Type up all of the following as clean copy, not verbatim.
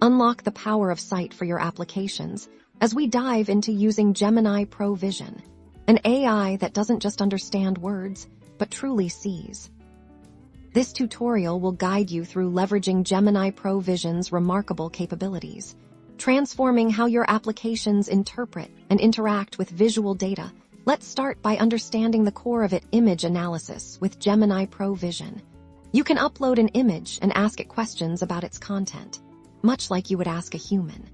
Unlock the power of sight for your applications as we dive into using Gemini Pro Vision, an AI that doesn't just understand words, but truly sees. This tutorial will guide you through leveraging Gemini Pro Vision's remarkable capabilities, transforming how your applications interpret and interact with visual data. Let's start by understanding the core of it: image analysis with Gemini Pro Vision. You can upload an image and ask it questions about its content, much like you would ask a human.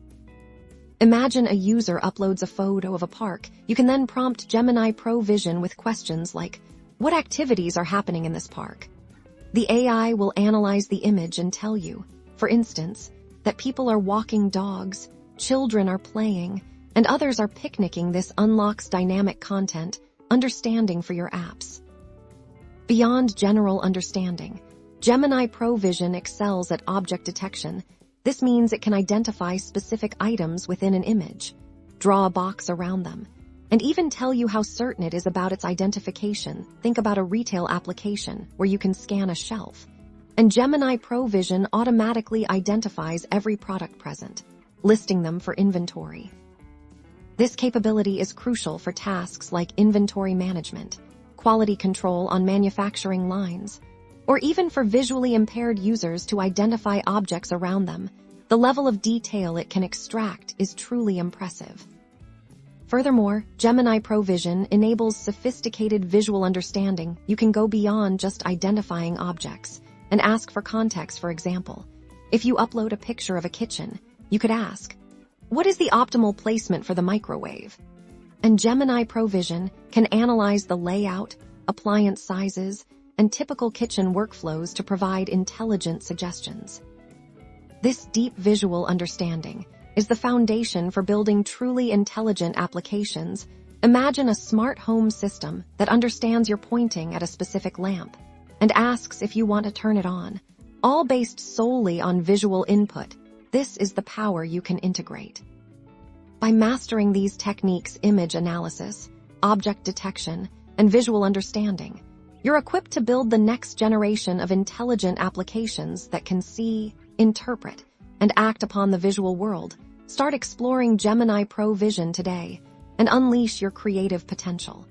Imagine a user uploads a photo of a park. You can then prompt Gemini Pro Vision with questions like, "What activities are happening in this park?" The AI will analyze the image and tell you, for instance, that people are walking dogs, children are playing, and others are picnicking. This unlocks dynamic content, understanding for your apps. Beyond general understanding, Gemini Pro Vision excels at object detection. This means it can identify specific items within an image, draw a box around them, and even tell you how certain it is about its identification. Think about a retail application where you can scan a shelf, and Gemini Pro Vision automatically identifies every product present, listing them for inventory. This capability is crucial for tasks like inventory management, quality control on manufacturing lines, or even for visually impaired users to identify objects around them. The level of detail it can extract is truly impressive. Furthermore, Gemini Pro Vision enables sophisticated visual understanding. You can go beyond just identifying objects and ask for context. For example, if you upload a picture of a kitchen, you could ask, "What is the optimal placement for the microwave?" And Gemini Pro Vision can analyze the layout, appliance sizes, and typical kitchen workflows to provide intelligent suggestions. This deep visual understanding is the foundation for building truly intelligent applications. Imagine a smart home system that understands you're pointing at a specific lamp and asks if you want to turn it on, all based solely on visual input. This is the power you can integrate. By mastering these techniques: image analysis, object detection, and visual understanding, you're equipped to build the next generation of intelligent applications that can see, interpret, and act upon the visual world. Start exploring Gemini Pro Vision today and unleash your creative potential.